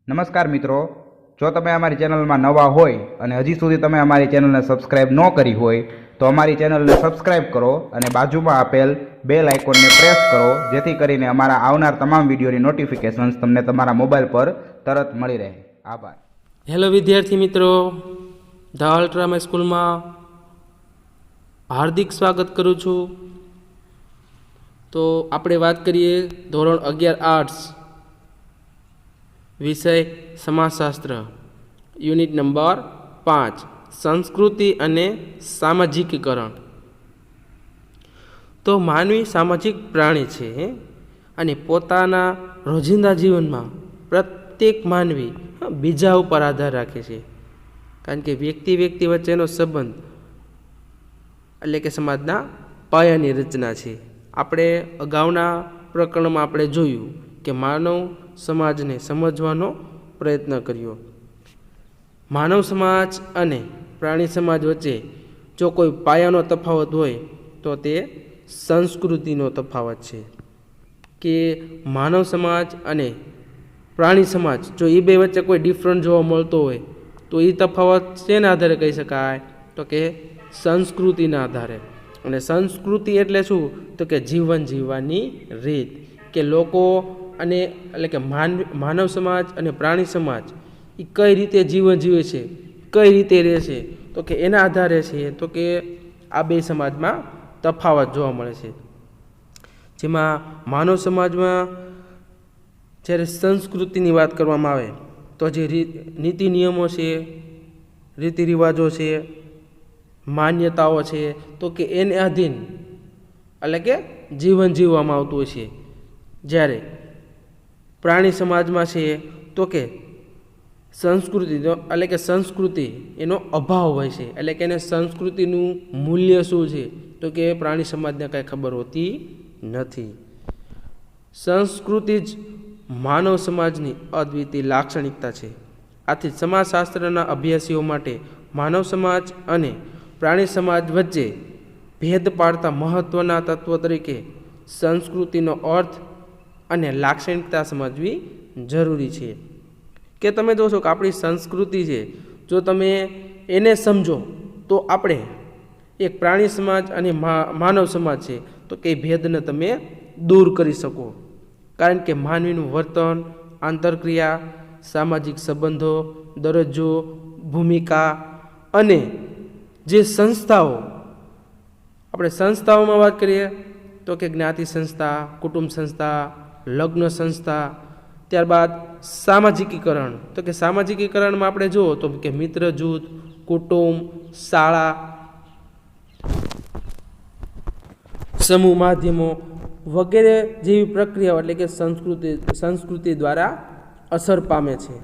નમસ્કાર મિત્રો, જો તમે અમારી ચેનલમાં નવા હોય અને હજી સુધી તમે અમારી ચેનલને સબસ્ક્રાઇબ ન કરી હોય તો અમારી ચેનલને સબસ્ક્રાઇબ કરો અને બાજુમાં આપેલ બેલ આઇકોનને પ્રેસ કરો, જેથી કરીને અમારા આવનાર તમામ વિડીયોની નોટિફિકેશન્સ તમને તમારા મોબાઈલ પર તરત મળી રહે. આભાર. હેલો વિદ્યાર્થી મિત્રો, ધ અલ્ટ્રામા સ્કૂલમાં હાર્દિક સ્વાગત કરું છું. તો આપણે વાત કરીએ ધોરણ 11 આર્ટ્સ, વિષય સમાજશાસ્ત્ર, યુનિટ નંબર 5, સંસ્કૃતિ અને સામાજિકીકરણ. તો માનવી સામાજિક પ્રાણી છે અને પોતાના રોજિંદા જીવનમાં પ્રત્યેક માનવી બીજા ઉપર આધાર રાખે છે, કારણ કે વ્યક્તિ વચ્ચેનો સંબંધ એટલે કે સમાજના પાયાની રચના છે. આપણે અગાઉના પ્રકરણમાં આપણે જોયું કે માનવ સમાજને સમજવાનો પ્રયત્ન કર્યો. માનવ સમાજ અને પ્રાણી સમાજ વચ્ચે જો કોઈ પાયાનો તફાવત હોય તો તે સંસ્કૃતિનો તફાવત છે. કે માનવ સમાજ અને પ્રાણી સમાજ જો એ બે વચ્ચે કોઈ ડિફરન્ટ જોવા મળતો હોય તો એ તફાવત શેના આધારે કહી શકાય? તો કે સંસ્કૃતિના આધારે. અને સંસ્કૃતિ એટલે શું? તો કે જીવન જીવવાની રીત. કે લોકો અને એટલે કે માનવ સમાજ અને પ્રાણી સમાજ એ કઈ રીતે જીવન જીવે છે, કઈ રીતે રહે છે, તો કે એના આધારે છે તો કે આ બે સમાજમાં તફાવત જોવા મળે છે. જેમાં માનવ સમાજમાં જ્યારે સંસ્કૃતિની વાત કરવામાં આવે તો જે નીતિ નિયમો છે, રીતિ રિવાજો છે, માન્યતાઓ છે, તો કે એને આધીન એટલે કે જીવન જીવવામાં આવતું હોય છે. જ્યારે પ્રાણી સમાજમાં છે તો કે સંસ્કૃતિનો એટલે કે સંસ્કૃતિ એનો અભાવ હોય છે, એટલે કે એને સંસ્કૃતિનું મૂલ્ય શું છે તો કે પ્રાણી સમાજને કાંઈ ખબર હોતી નથી. સંસ્કૃતિ જ માનવ સમાજની અદ્વિતીય લાક્ષણિકતા છે. આથી સમાજશાસ્ત્રના અભ્યાસીઓ માટે માનવ સમાજ અને પ્રાણી સમાજ વચ્ચે ભેદ પાડતા મહત્ત્વના તત્વો તરીકે સંસ્કૃતિનો અર્થ અને લાક્ષણિકતા સમજવી જરૂરી છે. કે તમે જોશો કે આપણી સંસ્કૃતિ છે, જો તમે એને સમજો તો આપણે એક પ્રાણી સમાજ અને માનવ સમાજ છે તો કે ભેદને તમે દૂર કરી શકો. કારણ કે માનવીનું વર્તન, આંતરક્રિયા, સામાજિક સંબંધો, દરજ્જો, ભૂમિકા અને જે સંસ્થાઓ, આપણે સંસ્થાઓમાં વાત કરીએ તો કે જ્ઞાતિ સંસ્થા, કુટુંબ સંસ્થા, લગ્ન સંસ્થા, ત્યારબાદ સામાજિકીકરણ. તો કે સામાજિકીકરણમાં આપણે જુઓ તો કે મિત્ર જૂથ, કુટુંબ, શાળા, સમૂહ માધ્યમો વગેરે જેવી પ્રક્રિયાઓ એટલે કે સંસ્કૃતિ દ્વારા અસર પામે છે.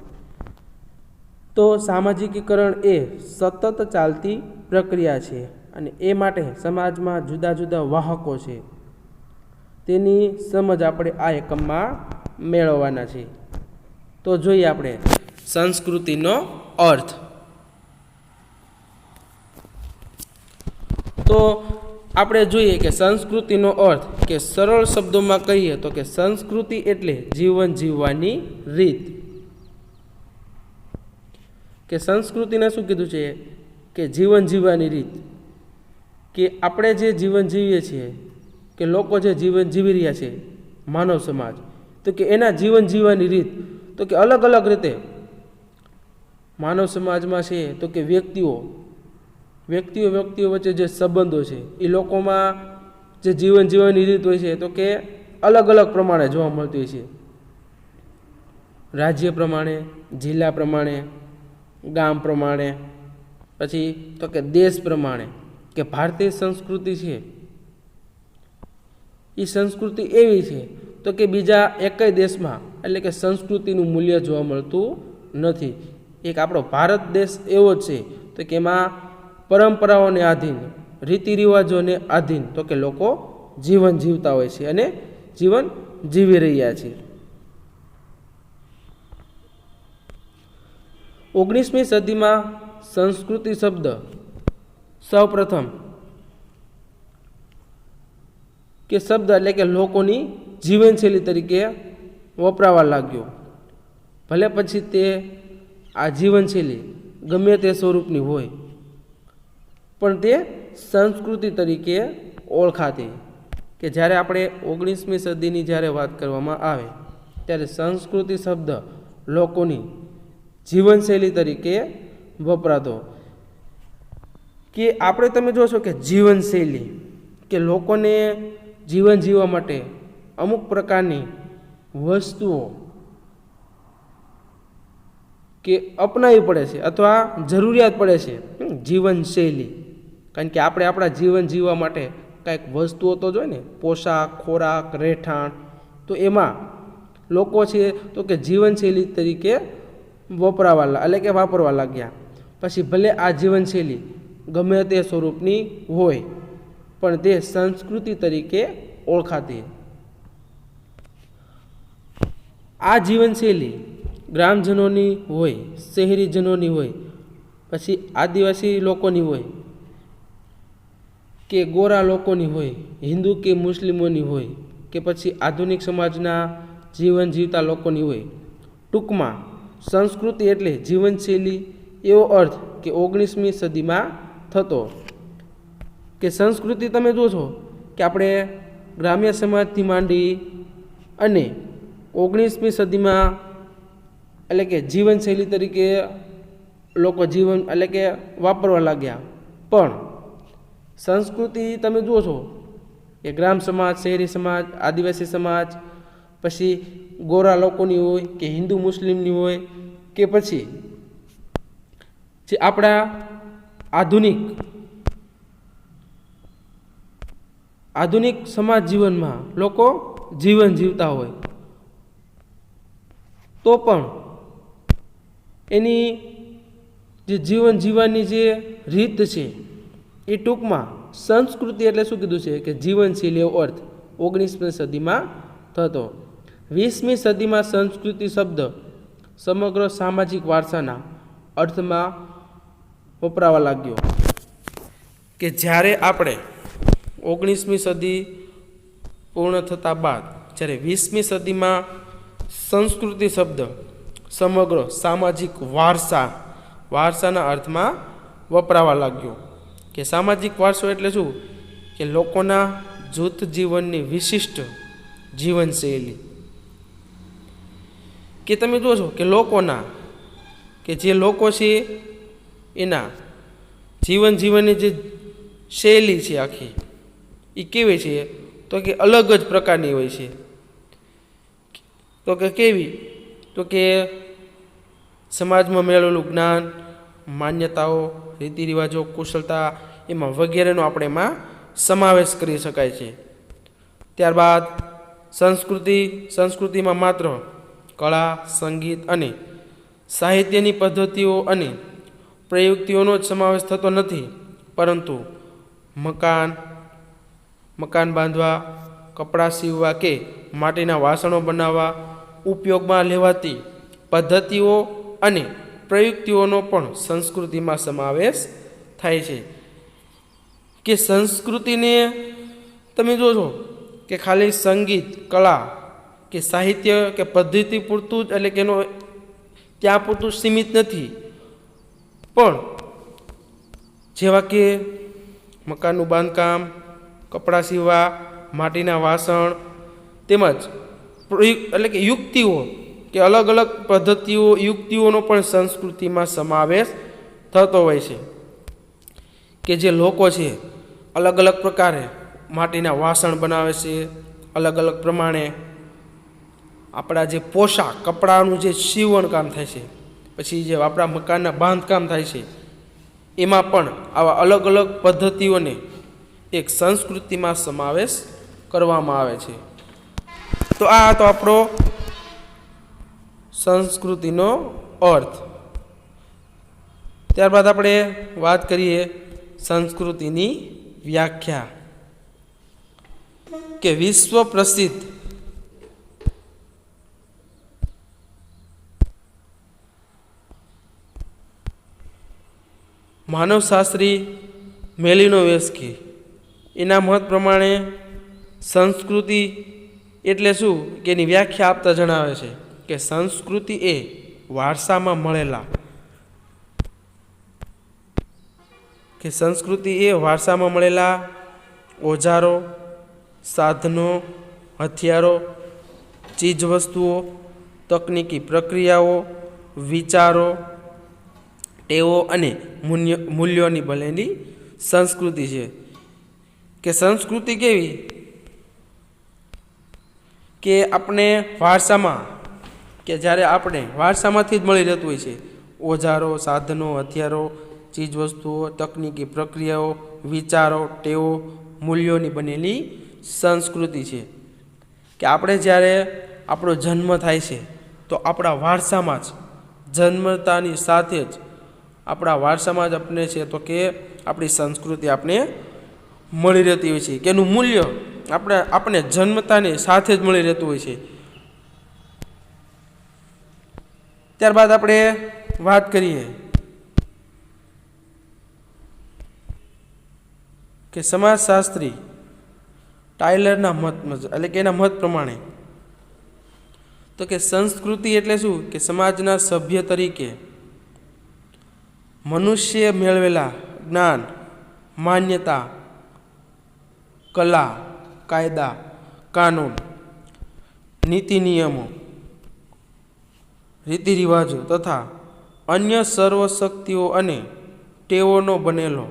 તો સામાજિકીકરણ એ સતત ચાલતી પ્રક્રિયા છે અને એ માટે સમાજમાં જુદા જુદા વાહકો છે. તેની સમજ આપણે આ એકમમાં મેળવવાના છે. તો જોઈએ આપણે સંસ્કૃતિનો અર્થ. તો આપણે જોઈએ કે સંસ્કૃતિનો અર્થ કે સરળ શબ્દોમાં કહીએ તો કે સંસ્કૃતિ એટલે જીવન જીવવાની રીત. કે સંસ્કૃતિને શું કીધું છે? કે જીવન જીવવાની રીત. કે આપણે જે જીવન જીવીએ છીએ, કે લોકો જે જીવન જીવી રહ્યા છે માનવ સમાજ, તો કે એના જીવન જીવવાની રીત તો કે અલગ અલગ રીતે માનવ સમાજમાં છે. તો કે વ્યક્તિઓ વચ્ચે જે સંબંધો છે એ લોકોમાં જે જીવન જીવવાની રીત હોય છે તો કે અલગ અલગ પ્રમાણે જોવા મળતી હોય છે. રાજ્ય પ્રમાણે, જિલ્લા પ્રમાણે, ગામ પ્રમાણે, પછી તો કે દેશ પ્રમાણે. કે ભારતીય સંસ્કૃતિ છે એ સંસ્કૃતિ એવી છે તો કે બીજા એકેય દેશમાં એટલે કે સંસ્કૃતિનું મૂલ્ય જોવા મળતું નથી. એક આપણો ભારત દેશ એવો જ છે તો કે એમાં પરંપરાઓને આધીન, રીતિ રિવાજોને આધીન તો કે લોકો જીવન જીવતા હોય છે અને જીવન જીવી રહ્યા છે. 19મી સદીમાં સંસ્કૃતિ શબ્દ સૌપ્રથમ કે શબ્દ એટલે કે લોકોની જીવનશૈલી તરીકે વપરાવા લાગ્યો. ભલે પછી તે આ જીવનશૈલી ગમે તે સ્વરૂપની હોય, પણ તે સંસ્કૃતિ તરીકે ઓળખાતી. કે જ્યારે આપણે 19મી સદીની જ્યારે વાત કરવામાં આવે ત્યારે સંસ્કૃતિ શબ્દ લોકોની જીવનશૈલી તરીકે વપરાતો. કે આપણે તમે જોશો કે જીવનશૈલી કે લોકોને જીવન જીવવા માટે અમુક પ્રકારની વસ્તુઓ કે અપનાવવી પડે છે અથવા જરૂરિયાત પડે છે. જીવનશૈલી કારણ કે આપણે આપણા જીવન જીવવા માટે કાંઈક વસ્તુઓ તો જોઈએ ને, પોશાક, ખોરાક, રહેઠાણ. તો એમાં લોકો છે તો કે જીવનશૈલી તરીકે વાપરવા લાગ્યા. પછી ભલે આ જીવનશૈલી ગમે તે સ્વરૂપની હોય પણ તે સંસ્કૃતિ તરીકે ઓળખાતી. આ જીવનશૈલી ગ્રામજનોની હોય, શહેરીજનોની હોય, પછી આદિવાસી લોકોની હોય કે ગોરા લોકોની હોય, હિન્દુ કે મુસ્લિમોની હોય કે પછી આધુનિક સમાજના જીવન જીવતા લોકોની હોય. ટૂંકમાં સંસ્કૃતિ એટલે જીવનશૈલી એવો અર્થ કે 19મી સદીમાં થતો. કે સંસ્કૃતિ તમે જોશો કે આપણે ગ્રામ્ય સમાજથી માંડી અને 19મી સદીમાં એટલે કે જીવનશૈલી તરીકે લોકો જીવન એટલે કે વાપરવા લાગ્યા. પણ સંસ્કૃતિ તમે જુઓ છો કે ગ્રામ સમાજ, શહેરી સમાજ, આદિવાસી સમાજ, પછી ગોરા લોકોની હોય કે હિન્દુ મુસ્લિમની હોય કે પછી જે આપણા આધુનિક સમાજ જીવનમાં લોકો જીવન જીવતા હોય તો પણ એની જે જીવન જીવવાની જે રીત છે એ ટૂંકમાં સંસ્કૃતિ એટલે શું કીધું છે કે જીવનશૈલી એવો અર્થ 19મી સદીમાં થતો. 20મી સદીમાં સંસ્કૃતિ શબ્દ સમગ્ર સામાજિક વારસાના અર્થમાં વપરાવા લાગ્યો. કે જ્યારે આપણે 19મી સદી પૂર્ણ થતાં બાદ જ્યારે 20મી સદીમાં સંસ્કૃતિ શબ્દ સમગ્ર સામાજિક વારસાના અર્થમાં વપરાવા લાગ્યો. કે સામાજિક વારસો એટલે શું કે લોકોના જૂથ જીવનની વિશિષ્ટ જીવનશૈલી. કે તમે જોશો કે જે લોકો છે એના જીવનની જે શૈલી છે આખી એ કેવી છે તો કે અલગ જ પ્રકારની હોય છે. તો કે કેવી તો કે સમાજમાં મેળવેલું જ્ઞાન, માન્યતાઓ, રીતિ રિવાજો, કુશળતા એમાં વગેરેનો આપણે એમાં સમાવેશ કરી શકાય છે. ત્યારબાદ સંસ્કૃતિમાં માત્ર કળા, સંગીત અને સાહિત્યની પદ્ધતિઓ અને પ્રયુક્તિઓનો જ સમાવેશ થતો નથી, પરંતુ મકાન બાંધવા, કપડાં સીવવા કે માટીના વાસણો બનાવવા, ઉપયોગમાં લેવાતી પદ્ધતિઓ અને પ્રયુક્તિઓનો પણ સંસ્કૃતિમાં સમાવેશ થાય છે. કે સંસ્કૃતિને તમે જોશો કે ખાલી સંગીત, કળા કે સાહિત્ય કે પદ્ધતિ પૂરતું જ એટલે કે એનો ત્યાં પૂરતું સીમિત નથી, પણ જેવા કે મકાનનું બાંધકામ, કપડાં સીવવા, માટીના વાસણ તેમજ એટલે કે યુક્તિઓ કે અલગ અલગ પદ્ધતિઓ, યુક્તિઓનો પણ સંસ્કૃતિમાં સમાવેશ થતો હોય છે. કે જે લોકો છે અલગ અલગ પ્રકારે માટીના વાસણ બનાવે છે, અલગ અલગ પ્રમાણે આપણા જે પોશાક, કપડાનું જે સીવણ કામ થાય છે, પછી જે આપણા મકાનના બાંધકામ થાય છે, એમાં પણ આવા અલગ અલગ પદ્ધતિઓને એક સંસ્કૃતિમાં સમાવેશ કરવામાં આવે છે. તો આ હતો આપણો સંસ્કૃતિનો અર્થ. ત્યારબાદ આપણે વાત કરીએ સંસ્કૃતિની વ્યાખ્યા. કે વિશ્વ પ્રસિદ્ધ માનવશાસ્ત્રી મેલિનોવ્સ્કી એના મત પ્રમાણે સંસ્કૃતિ એટલે શું કે એની વ્યાખ્યા આપતા જણાવે છે કે સંસ્કૃતિ એ વારસામાં મળેલા, કે સંસ્કૃતિ એ વારસામાં મળેલા ઓજારો, સાધનો, હથિયારો, ચીજવસ્તુઓ, તકનીકી પ્રક્રિયાઓ, વિચારો, ટેવો અને મૂલ્યોની બનેલી સંસ્કૃતિ છે. કે સંસ્કૃતિ કેવી કે આપણે વારસામાં, કે જ્યારે આપણે વારસામાંથી જ મળી રહેતું હોય છે ઓજારો, સાધનો, હથિયારો, ચીજવસ્તુઓ, તકનીકી પ્રક્રિયાઓ, વિચારો, ટેવો, મૂલ્યોની બનેલી સંસ્કૃતિ છે. કે આપણે જ્યારે આપણો જન્મ થાય છે તો આપણા વારસામાં જ, જન્મતાની સાથે જ આપણા વારસામાં જ આપણે છે તો કે આપણી સંસ્કૃતિ આપણે મળી રહેતી હોય છે, કે એનું મૂલ્ય આપણે જન્મતાની સાથે જ મળી રહેતું હોય છે. ત્યારબાદ આપણે વાત કરીએ કે સમાજશાસ્ત્રી ટાયલરના મત, એટલે કે એના મત પ્રમાણે તો કે સંસ્કૃતિ એટલે શું, કે સમાજના સભ્ય તરીકે મનુષ્ય મેળવેલા જ્ઞાન, માન્યતા, કલા, કાયદા, કાનૂન, નીતિ નિયમો, રીતિ રિવાજો તથા અન્ય સર્વ શક્તિઓ અને ટેવોનો બનેલો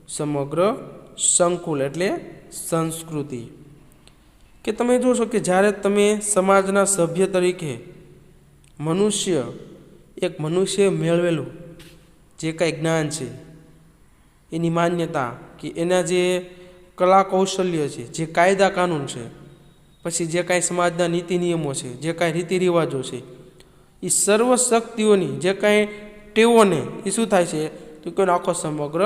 સમગ્ર સંકુલ એટલે સંસ્કૃતિ. કે તમે જોશો કે જ્યારે તમે સમાજના સભ્ય તરીકે મનુષ્ય મેળવેલું જે કાંઈ જ્ઞાન છે, એની માન્યતા, કે એના જે કલા કૌશલ્ય છે, જે કાયદા કાનૂન છે, પછી જે કાંઈ સમાજના નીતિ નિયમો છે, જે કાંઈ રીતિ રિવાજો છે, એ સર્વ શક્તિઓની જે કાંઈ ટેવોને એ શું થાય છે તો કે આખો સમગ્ર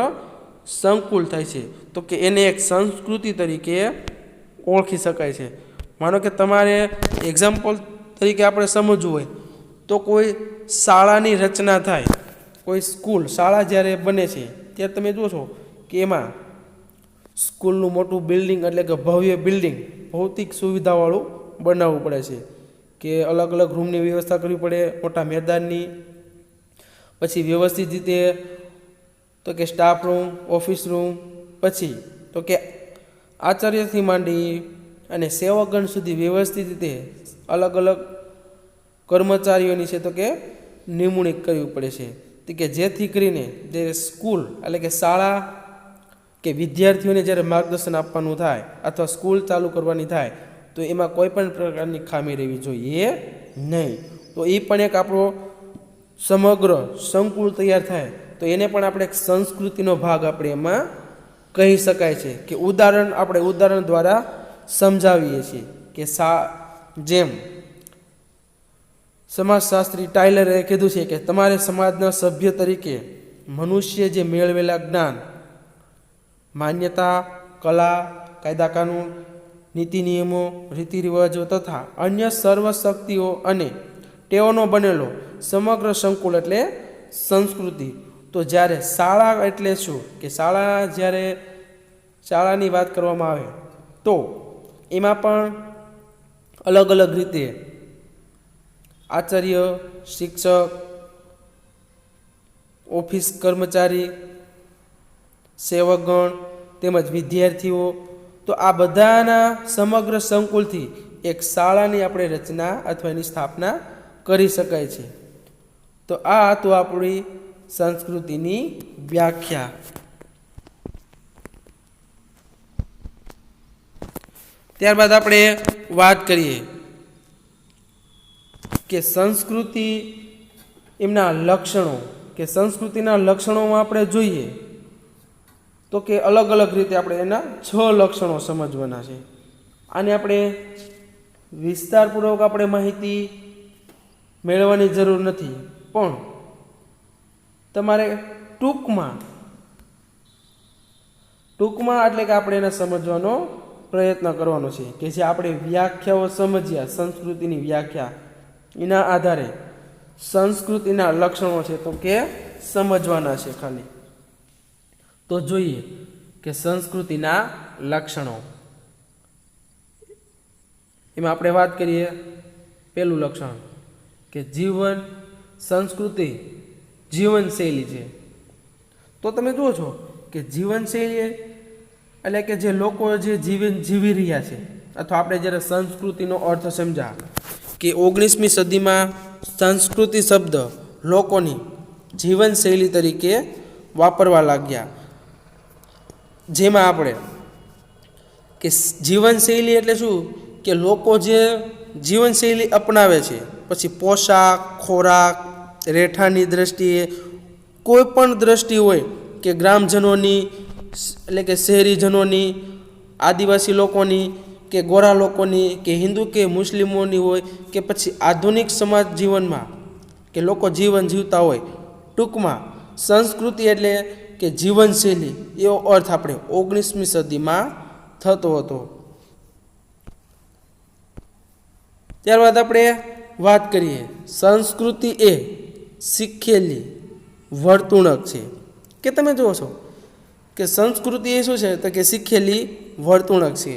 સંકુલ થાય છે. તો કે એને એક સંસ્કૃતિ તરીકે ઓળખી શકાય છે. માનો કે તમારે એક્ઝામ્પલ તરીકે આપણે સમજવું હોય તો કોઈ શાળાની રચના થાય, કોઈ શાળા જ્યારે બને છે ત્યારે તમે જોશો કે એમાં સ્કૂલનું મોટું બિલ્ડિંગ, એટલે કે ભવ્ય બિલ્ડિંગ, ભૌતિક સુવિધાવાળું બનાવવું પડે છે, કે અલગ અલગ રૂમની વ્યવસ્થા કરવી પડે, મોટા મેદાનની, પછી વ્યવસ્થિત રીતે તો કે સ્ટાફ રૂમ, ઓફિસ રૂમ, પછી તો કે આચાર્યથી માંડી અને સેવકગણ સુધી વ્યવસ્થિત રીતે અલગ અલગ કર્મચારીઓની છે તો કે નિમણૂક કરવી પડે છે. તો કે જેથી કરીને જે સ્કૂલ, એટલે કે શાળા કે વિદ્યાર્થીઓને જ્યારે માર્ગદર્શન આપવાનું થાય અથવા સ્કૂલ ચાલુ કરવાની થાય તો એમાં કોઈ પણ પ્રકારની ખામી રહેવી જોઈએ નહીં. તો એ પણ એક આપણો સમગ્ર સંકુલ તૈયાર થાય તો એને પણ આપણે એક સંસ્કૃતિનો ભાગ આપણે એમાં કહી શકાય છે. કે ઉદાહરણ દ્વારા સમજાવીએ છીએ કે જેમ સમાજશાસ્ત્રી ટાયલરે કીધું છે કે તમારે સમાજના સભ્ય તરીકે મનુષ્ય જે મેળવેલા જ્ઞાન, માન્યતા, કલા, કાયદા કાનૂન, નીતિ નિયમો, રીતિ રિવાજો તથા અન્ય સર્વ શક્તિઓ અને ટેવોનો બનેલો સમગ્ર સંકુલ એટલે સંસ્કૃતિ. તો જ્યારે શાળા એટલે શું, કે શાળાની વાત કરવામાં આવે તો એમાં પણ અલગ અલગ રીતે આચાર્ય, શિક્ષક, ઓફિસ કર્મચારી, સેવકગણ તેમજ વિદ્યાર્થીઓ, તો આ બધાના સમગ્ર સંકુલથી એક શાળાની આપણે રચના અથવા એની સ્થાપના કરી શકાય છે. તો આ હતું આપણી સંસ્કૃતિની વ્યાખ્યા. ત્યારબાદ આપણે વાત કરીએ કે સંસ્કૃતિ એમના લક્ષણો, કે સંસ્કૃતિના લક્ષણોમાં આપણે જોઈએ તો કે અલગ અલગ રીતે આપણે એના 6 લક્ષણો સમજવાના છે. આને આપણે વિસ્તારપૂર્વક આપણે માહિતી મેળવવાની જરૂર નથી, પણ તમારે ટૂંકમાં એટલે કે આપણે એને સમજવાનો પ્રયત્ન કરવાનો છે. કે જે આપણે વ્યાખ્યાઓ સમજ્યા, સંસ્કૃતિની વ્યાખ્યા, એના આધારે સંસ્કૃતિના લક્ષણો છે તો કે સમજવાના છે ખાલી. તો જોઈએ કે સંસ્કૃતિના લક્ષણો. એમાં આપણે વાત કરીએ પહેલું લક્ષણ કે જીવન સંસ્કૃતિ જીવનશૈલી છે. તો તમે જુઓ છો કે જીવનશૈલી એટલે કે જે લોકો જે જીવન જીવી રહ્યા છે, અથવા આપણે જ્યારે સંસ્કૃતિનો અર્થ સમજ્યા કે 19મી સદીમાં સંસ્કૃતિ શબ્દ લોકોની જીવનશૈલી તરીકે વાપરવા લાગ્યા. જેમાં આપણે કે જીવનશૈલી એટલે શું કે લોકો જે જીવનશૈલી અપનાવે છે, પછી પોશાક, ખોરાક, રહેઠાણની દ્રષ્ટિએ કોઈ પણ દ્રષ્ટિ હોય કે ગ્રામજનોની એટલે કે શહેરીજનોની, આદિવાસી લોકોની કે ગોરા લોકોની કે હિન્દુ કે મુસ્લિમોની હોય કે પછી આધુનિક સમાજ જીવનમાં કે લોકો જીવન જીવતા હોય, ટૂંકમાં સંસ્કૃતિ એટલે કે જીવનશૈલી એવો અર્થ આપણે 19મી સદીમાં થતો હતો. ત્યારબાદ આપણે વાત કરીએ, સંસ્કૃતિ એ શીખેલી વર્તણૂક છે. કે તમે જુઓ છો કે સંસ્કૃતિ એ શું છે તો કે શીખેલી વર્તણૂક છે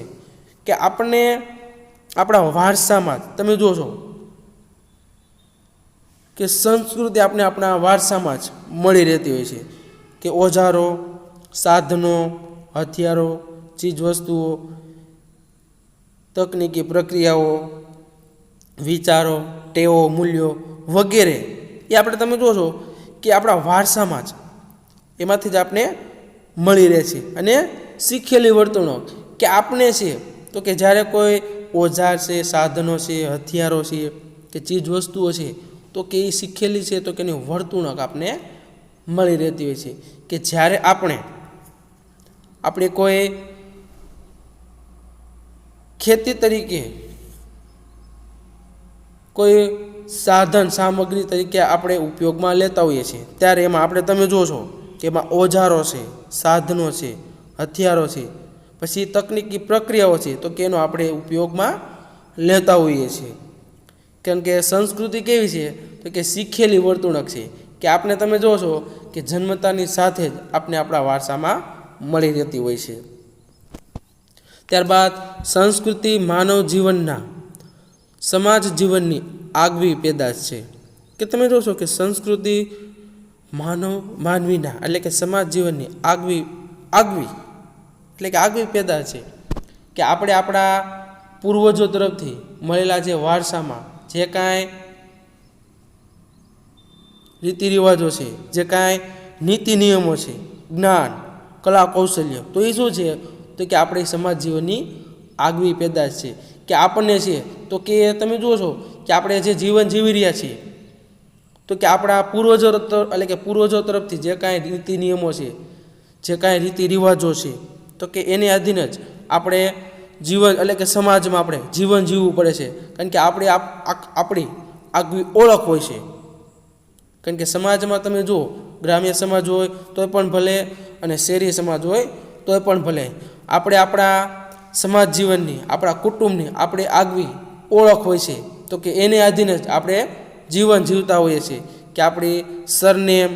કે આપણને આપણા વારસામાં જ તમે જુઓ છો કે સંસ્કૃતિ આપણે આપણા વારસામાં જ મળી રહેતી હોય છે કે ઓજારો, સાધનો, હથિયારો, ચીજવસ્તુઓ, તકનીકી પ્રક્રિયાઓ, વિચારો, ટેવો, મૂલ્યો વગેરે એ આપણે તમે જુઓ છો કે આપણા વારસામાં જ એમાંથી જ આપણે મળી રહે છે. અને શીખેલી વર્તણૂક કે આપણે છે તો કે જ્યારે કોઈ ઓજાર છે, સાધનો છે, હથિયારો છે કે ચીજ વસ્તુઓ છે તો કે એ શીખેલી છે તો કે એની વર્તણૂક આપણે મળી રહેતી હોય છે. કે જ્યારે આપણે કોઈ ખેતી તરીકે કોઈ સાધન સામગ્રી તરીકે આપણે ઉપયોગમાં લેતા હોઈએ છીએ, ત્યારે એમાં આપણે તમે જુઓ છો કે એમાં ઓજારો છે, સાધનો છે, હથિયારો છે, પછી તકનીકી પ્રક્રિયાઓ છે તો કે એનો આપણે ઉપયોગમાં લેતા હોઈએ છીએ. કેમ કે સંસ્કૃતિ કેવી છે તો કે શીખેલી વર્તણૂક છે કે આપણે તમે જુઓ છો કે જન્મતાની સાથે જ આપણે આપણા વારસામાં મળી રહેતી હોય છે. ત્યારબાદ સંસ્કૃતિ માનવ જીવનના સમાજ જીવનની આગવી પેદાશ છે. કે તમે જોશો કે સંસ્કૃતિ માનવીના એટલે કે સમાજ જીવનની આગવી એટલે કે આગવી પેદાશ છે કે આપણે આપણા પૂર્વજો તરફથી મળેલા જે વારસામાં જે કાંઈ રીતિ રિવાજો છે, જે કાંઈ નીતિ નિયમો છે, જ્ઞાન, કલા, કૌશલ્ય, તો એ શું છે તો કે આપણે સમાજ જીવનની આગવી પેદાશ છે. કે આપણને છે તો કે તમે જુઓ છો કે આપણે જે જીવન જીવી રહ્યા છીએ તો કે આપણા પૂર્વજો તરફથી જે કાંઈ નીતિ નિયમો છે, જે કાંઈ રીતિ રિવાજો છે તો કે એને આધીન જ આપણે જીવન એટલે કે સમાજમાં આપણે જીવન જીવવું પડે છે. કારણ કે આપણી આગવી ઓળખ હોય છે. કારણ કે સમાજમાં તમે જુઓ, ગ્રામ્ય સમાજ હોય તોય પણ ભલે અને શહેરી સમાજ હોય તોય પણ ભલે, આપણે આપણા સમાજ જીવનની, આપણા કુટુંબની આપણે આગવી ઓળખ હોય છે તો કે એને આધીન જ આપણે જીવન જીવતા હોઈએ છીએ. કે આપણી સરનેમ,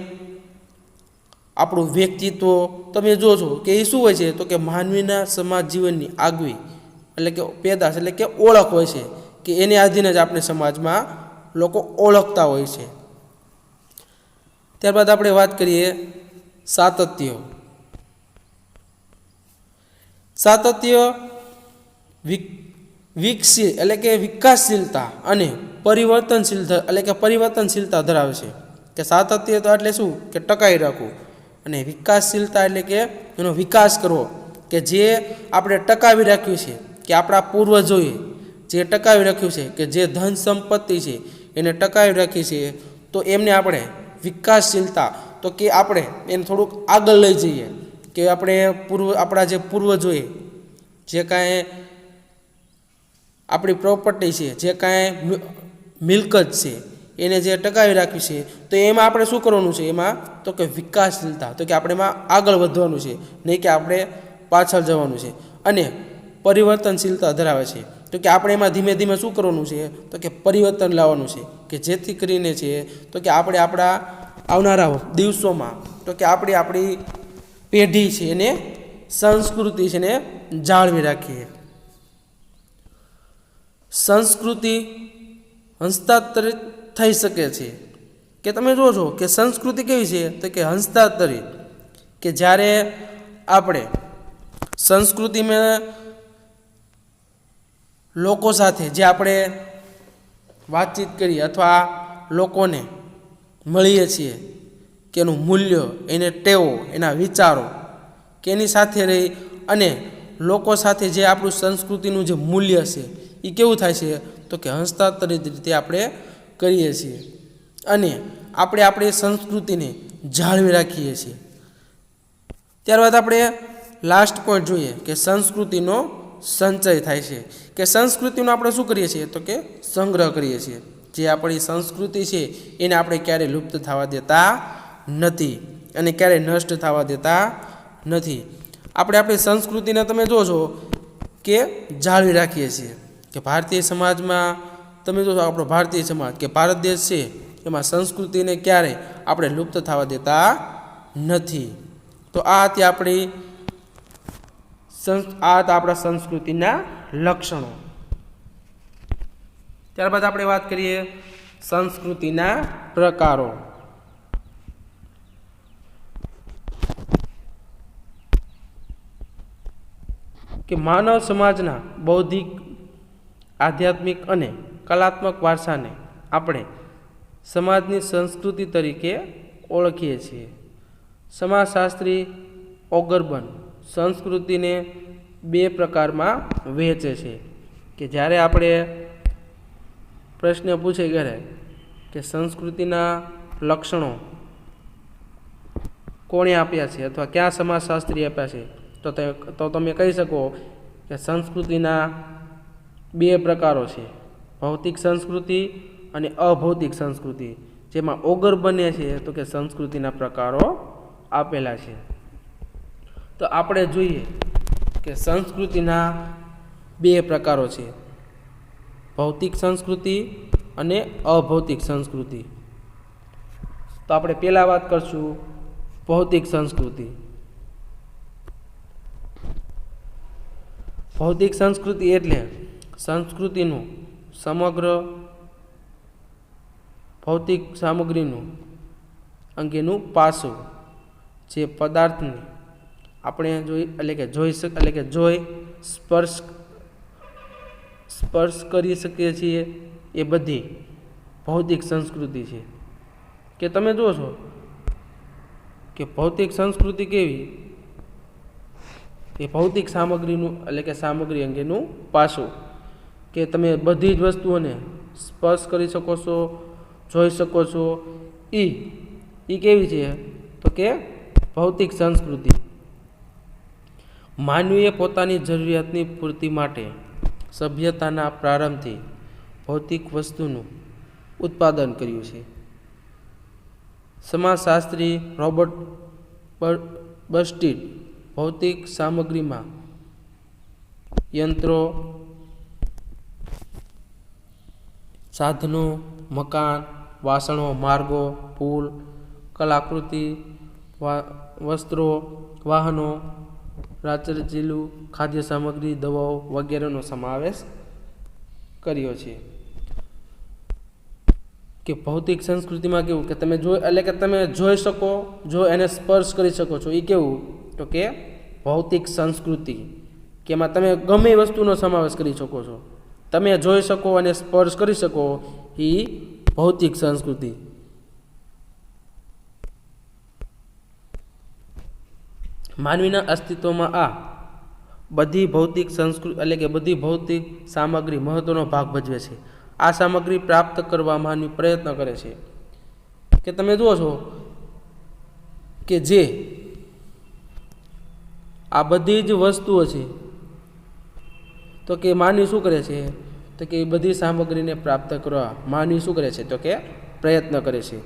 આપણું વ્યક્તિત્વ તમે જુઓ છો કે એ શું હોય છે તો કે માનવીના સમાજ જીવનની આગવી એટલે કે પેદાશ એટલે કે ઓળખ હોય છે કે એને આધીન જ આપણે સમાજમાં લોકો ઓળખતા હોય છે. ત્યારબાદ આપણે વાત કરીએ સાતત્ય. વિકસિત એટલે કે વિકાસશીલતા અને પરિવર્તનશીલતા ધરાવે છે. કે સાતત્ય તો એટલે શું કે ટકાવી રાખવું, અને વિકાસશીલતા એટલે કે એનો વિકાસ કરવો કે જે આપણે ટકાવી રાખ્યું છે કે આપણા પૂર્વજોએ જે ટકાવી રાખ્યું છે કે જે ધન સંપત્તિ છે એને ટકાવી રાખી છે તો એમને આપણે વિકાસશીલતા તો કે આપણે એને થોડુંક આગળ લઈ જઈએ કે આપણા જે પૂર્વજોએ જે કાંઈ આપણી પ્રોપર્ટી છે, જે કાંઈ મિલકત છે એને જે ટકાવી રાખ્યું છે તો એમાં આપણે શું કરવાનું છે, એમાં તો કે વિકાસશીલતા તો કે આપણે એમાં આગળ વધવાનું છે, નહીં કે આપણે પાછળ જવાનું છે. અને પરિવર્તનશીલતા ધરાવે છે તો કે આપણે એમાં ધીમે ધીમે શું કરવાનું છે તો કે પરિવર્તન લાવવાનું છે કે જેથી કરીને છે તો કે આપણે આપણા આવનારા દિવસોમાં તો કે આપણી પેઢી છે એને સંસ્કૃતિ છે ને જાળવી રાખીએ. સંસ્કૃતિ હસ્તાંતરિત થઈ શકે છે કે તમે જુઓ છો કે સંસ્કૃતિ કેવી છે તો કે હસ્તાંતરિત, કે જ્યારે આપણે સંસ્કૃતિમાં લોકો સાથે જે આપણે વાતચીત કરીએ અથવા લોકોને મળીએ છીએ કે એનું મૂલ્ય, એને ટેવો, એના વિચારો, કે એની સાથે રહી અને લોકો સાથે જે આપણું સંસ્કૃતિનું જે મૂલ્ય છે એ કેવું થાય છે તો કે હસ્તાંતરિત રીતે આપણે કરીએ છીએ અને આપણે આપણી સંસ્કૃતિને જાળવી રાખીએ છીએ. ત્યારબાદ આપણે લાસ્ટ પોઈન્ટ જોઈએ કે સંસ્કૃતિનો સંચય થાય છે, કે સંસ્કૃતિનો આપણે શું કરીએ છીએ તો કે સંગ્રહ કરીએ છીએ. જે આપણી સંસ્કૃતિ છે એને આપણે ક્યારેય લુપ્ત થવા દેતા નથી અને ક્યારેય નષ્ટ થવા દેતા નથી. આપણે આપણી સંસ્કૃતિને તમે જોશો કે જાળવી રાખીએ છીએ. કે ભારતીય સમાજમાં તમે જોશો આપણો ભારતીય સમાજ કે ભારત દેશ છે એમાં સંસ્કૃતિને ક્યારેય આપણે લુપ્ત થવા દેતા નથી. તો આ હતી આપણી આપણા સંસ્કૃતિના લક્ષણો. ત્યારબાદ આપણે વાત કરીએ સંસ્કૃતિના પ્રકારો. કે માનવ સમાજના બૌદ્ધિક, આધ્યાત્મિક અને કલાત્મક વારસાને આપણે સમાજની સંસ્કૃતિ તરીકે ઓળખીએ છીએ. સમાજશાસ્ત્રી ઓગરબર્ન સંસ્કૃતિને 2 પ્રકારમાં વહેંચે છે. કે જ્યારે આપણે પ્રશ્ન પૂછે કરે કે સંસ્કૃતિના લક્ષણો કોણે આપ્યા છે અથવા કયા સમાજશાસ્ત્રી આપ્યા છે, તો તમે કહી શકો કે સંસ્કૃતિના 2 પ્રકારો છે, ભૌતિક સંસ્કૃતિ અને અભૌતિક સંસ્કૃતિ. જેમાં ઓગરબર્ને છે તો કે સંસ્કૃતિના પ્રકારો આપેલા છે. તો આપણે જોઈએ કે સંસ્કૃતિના 2 પ્રકારો છે, ભૌતિક સંસ્કૃતિ અને અભૌતિક સંસ્કૃતિ. તો આપણે પહેલા વાત કરશું ભૌતિક સંસ્કૃતિ. ભૌતિક સંસ્કૃતિ એટલે સંસ્કૃતિનું સમગ્ર ભૌતિક સામગ્રીનું અંગેનું પાસું, જે પદાર્થને આપણે જોઈ સ્પર્શ કરી શકીએ છીએ, એ બધી ભૌતિક સંસ્કૃતિ છે. કે તમે જુઓ છો કે ભૌતિક સંસ્કૃતિ કેવી, એ ભૌતિક સામગ્રીનું સામગ્રી અંગેનું પાસું, કે તમે બધી જ વસ્તુઓને સ્પર્શ કરી શકો છો, જોઈ શકો છો. એ કેવી છે તો કે ભૌતિક સંસ્કૃતિ. માનવીએ પોતાની જરૂરિયાતની પૂર્તિ માટે સભ્યતાના પ્રારંભથી ભૌતિક વસ્તુનું ઉત્પાદન કર્યું છે. સમાજશાસ્ત્રી રોબર્ટ બસ્ટિડ ભૌતિક સામગ્રીમાં યંત્રો, સાધનો, મકાન, વાસણો, માર્ગો, પુલ, કલાકૃતિ, વસ્ત્રો, વાહનો, રાચરચીલું, ખાદ્ય સામગ્રી, દવાઓ વગેરેનો સમાવેશ કર્યો છે. કે ભૌતિક સંસ્કૃતિમાં કેવું કે તમે જોઈ શકો, જો એને સ્પર્શ કરી શકો છો, એ કેવું તો કે ભૌતિક સંસ્કૃતિ. કે એમાં તમે ગમે એ વસ્તુનો સમાવેશ કરી શકો છો, તમે જોઈ શકો અને સ્પર્શ કરી શકો, એ ભૌતિક સંસ્કૃતિ. માનવીના અસ્તિત્વમાં આ બધી ભૌતિક સંસ્કૃતિ બધી ભૌતિક સામગ્રી મહત્વનો ભાગ ભજવે છે. આ સામગ્રી પ્રાપ્ત કરવા માનવી પ્રયત્ન કરે છે. કે તમે જુઓ છો કે જે આ બધી જ વસ્તુઓ છે તો કે માનવી શું કરે છે તો કે બધી સામગ્રીને પ્રાપ્ત કરવા માનવી શું કરે છે તો કે પ્રયત્ન કરે છે.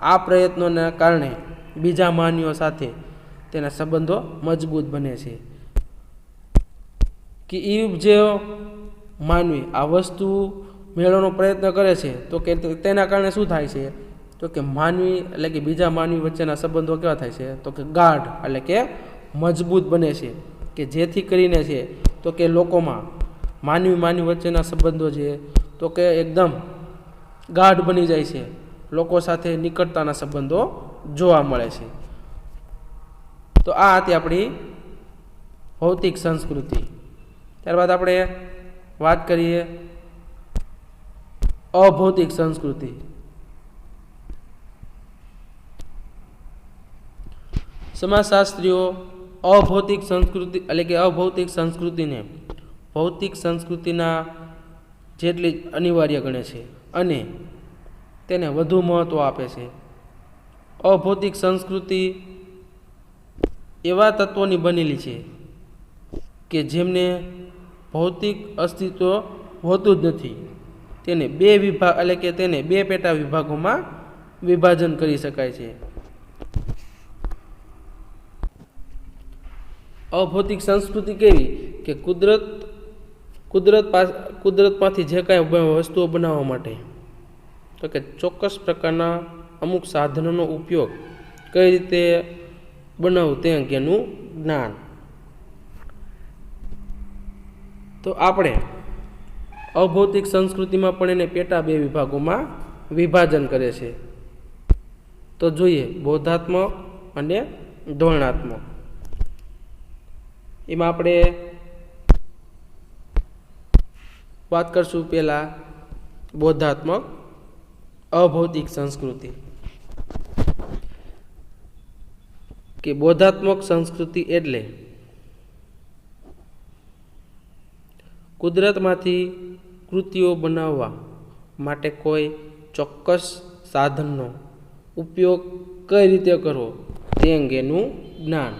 આ પ્રયત્નોના કારણે બીજા માનવીઓ સાથે તેના સંબંધો મજબૂત બને છે. કે એ જે માનવી આ વસ્તુ મેળવવાનો પ્રયત્ન કરે છે તો કે તેના કારણે શું થાય છે તો કે માનવી કે બીજા માનવી વચ્ચેના સંબંધો કેવા થાય છે તો કે ગાઢ કે મજબૂત બને છે. કે જેથી કરીને છે તો કે લોકોમાં માનવી વચ્ચેના સંબંધો છે તો કે એકદમ ગાઢ બની જાય છે. લોકો સાથે નિકટતાના સંબંધો જોવા મળે છે. તો આ હતી આપણી ભૌતિક સંસ્કૃતિ. ત્યારબાદ આપણે વાત કરીએ અભૌતિક સંસ્કૃતિ. સમાજશાસ્ત્રીઓ અભૌતિક સંસ્કૃતિ એટલે કે અભૌતિક સંસ્કૃતિને ભૌતિક સંસ્કૃતિના જેટલી અનિવાર્ય ગણે છે અને તેને વધુ મહત્ત્વ આપે છે. અભૌતિક સંસ્કૃતિ એવા તત્વોની બનેલી છે કે જેમને ભૌતિક અસ્તિત્વ હોતું જ નથી. તેને બે વિભાગ એટલે કે તેને બે પેટા વિભાગોમાં વિભાજન કરી શકાય છે. અભૌતિક સંસ્કૃતિ કેવી કે કુદરતમાંથી જે કાંઈ વસ્તુઓ બનાવવા માટે તો કે ચોક્કસ પ્રકારના અમુક સાધનોનો ઉપયોગ કઈ રીતે બનાવવું તે અંગેનું જ્ઞાન. તો આપણે અભૌતિક સંસ્કૃતિમાં પણ એને પેટા બે વિભાગોમાં વિભાજન કરે છે. તો જોઈએ બોધાત્મક અને ધોરણાત્મક. એમાં આપણે વાત કરશું પહેલાં બોધાત્મક અભૌતિક સંસ્કૃતિ. કે બોધાત્મક સંસ્કૃતિ એટલે કુદરતમાંથી કૃતિઓ બનાવવા માટે કોઈ ચોક્કસ સાધનનો ઉપયોગ કઈ રીતે કરવો તે અંગેનું જ્ઞાન.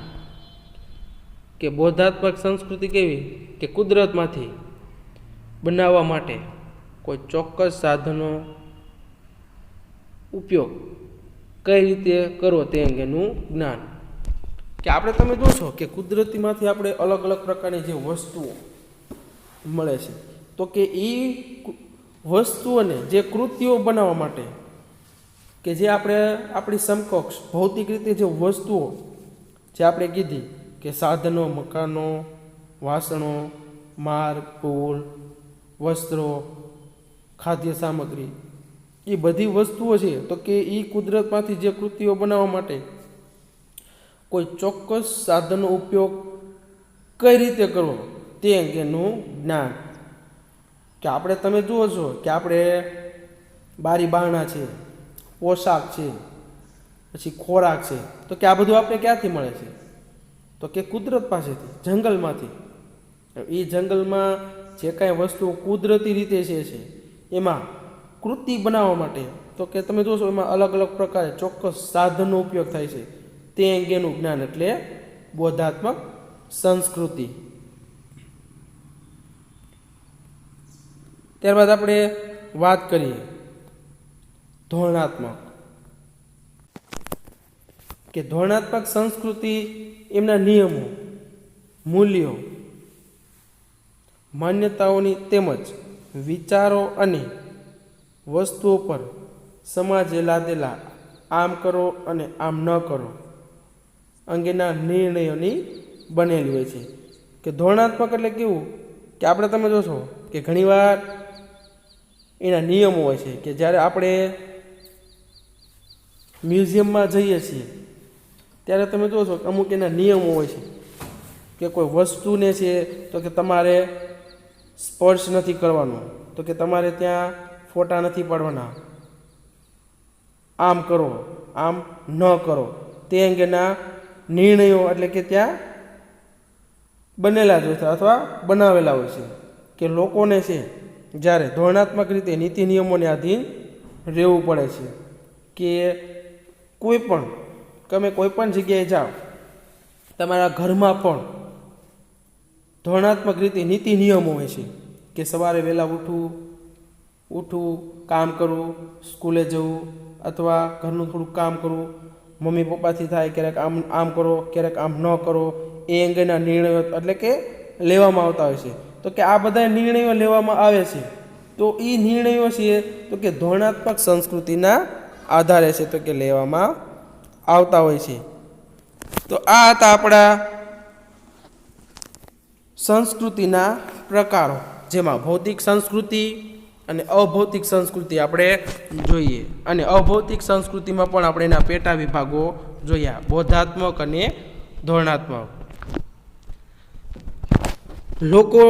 કે બોધાત્મક સંસ્કૃતિ કેવી કે કુદરતમાંથી બનાવવા માટે કોઈ ચોક્કસ સાધનો ઉપયોગ કઈ રીતે કરવો તે અંગેનું જ્ઞાન. કે આપણે તમે જોશો કે કુદરતીમાંથી આપણે અલગ અલગ પ્રકારની જે વસ્તુઓ મળે છે તો કે એ વસ્તુઓને જે કૃતિઓ બનાવવા માટે કે જે આપણે આપણી સમકક્ષ ભૌતિક રીતે જે વસ્તુઓ જે આપણે કીધી કે સાધનો, મકાનો, વાસણો, માર્ગ, પુલ, વસ્ત્રો, ખાદ્ય સામગ્રી, એ બધી વસ્તુઓ છે તો કે એ કુદરતમાંથી જે કૃતિઓ બનાવવા માટે કોઈ ચોક્કસ સાધનનો ઉપયોગ કઈ રીતે કરવો તે અંગેનું જ્ઞાન. કે આપણે તમે જુઓ છો કે આપણે બારી બારણા છે, પોશાક છે, પછી ખોરાક છે, તો કે આ બધું આપણે ક્યાંથી મળે છે તો કે કુદરત પાસેથી, જંગલમાંથી. એ જંગલમાં જે કાંઈ વસ્તુ કુદરતી રીતે છે એમાં કૃતિ બનાવવા માટે તો કે તમે જોશો એમાં અલગ અલગ પ્રકારે ચોક્કસ સાધનનો ઉપયોગ થાય છે તે અંગેનું જ્ઞાન એટલે બોધાત્મક સંસ્કૃતિ. ત્યારબાદ આપણે વાત કરીએ ધોરણાત્મક. કે ધોરણાત્મક સંસ્કૃતિ એમના નિયમો, મૂલ્યો, માન્યતાઓની તેમજ વિચારો અને વસ્તુઓ પર સમાજે લાદેલા આમ કરો અને આમ ન કરો અંગેના નિર્ણયોની બનેલી હોય છે. કે ધોરણાત્મક એટલે કેવું કે આપણે તમે જોશો કે ઘણીવાર એના નિયમો હોય છે કે જ્યારે આપણે મ્યુઝિયમમાં જઈએ છીએ ત્યારે તમે જોશો કે અમુક એના નિયમો હોય છે કે કોઈ વસ્તુને છે તો કે તમારે સ્પર્શ નથી કરવાનો, તો કે તમારે ત્યાં ફોટા નથી પાડવાના, આમ કરો, આમ ન કરો તે અંગેના નિર્ણયો એટલે કે ત્યાં બનેલા જ હોય છે અથવા બનાવેલા હોય છે. કે લોકોને છે જ્યારે ધોરણાત્મક રીતે નીતિ નિયમોને આધીન રહેવું પડે છે. કે તમે કોઈ પણ જગ્યાએ જાઓ, તમારા ઘરમાં પણ ધોરણાત્મક રીતે નીતિ નિયમો હોય છે કે સવારે વહેલા ઉઠવું, કામ કરવું, સ્કૂલે જવું અથવા ઘરનું થોડુંક કામ કરવું, મમ્મી પપ્પાથી થાય ક્યારેક આમ કરો, ક્યારેક આમ ન કરો એ અંગેના નિર્ણયો એટલે કે લેવામાં આવતા હોય છે. તો કે આ બધા નિર્ણયો લેવામાં આવે છે તો એ નિર્ણયો છે તો કે ધોરણાત્મક સંસ્કૃતિના આધારે છે તો કે લેવામાં આવતા હોય છે. તો આ હતા આપણા સંસ્કૃતિના પ્રકારો, જેમાં ભૌતિક સંસ્કૃતિ, અને અભૌતિક સંસ્કૃતિ આપણે જોઈએ. અને અભૌતિક સંસ્કૃતિમાં પણ આપણે એના પેટા વિભાગો જોયા, બોધાત્મક અને ધોરણાત્મક. લોકો,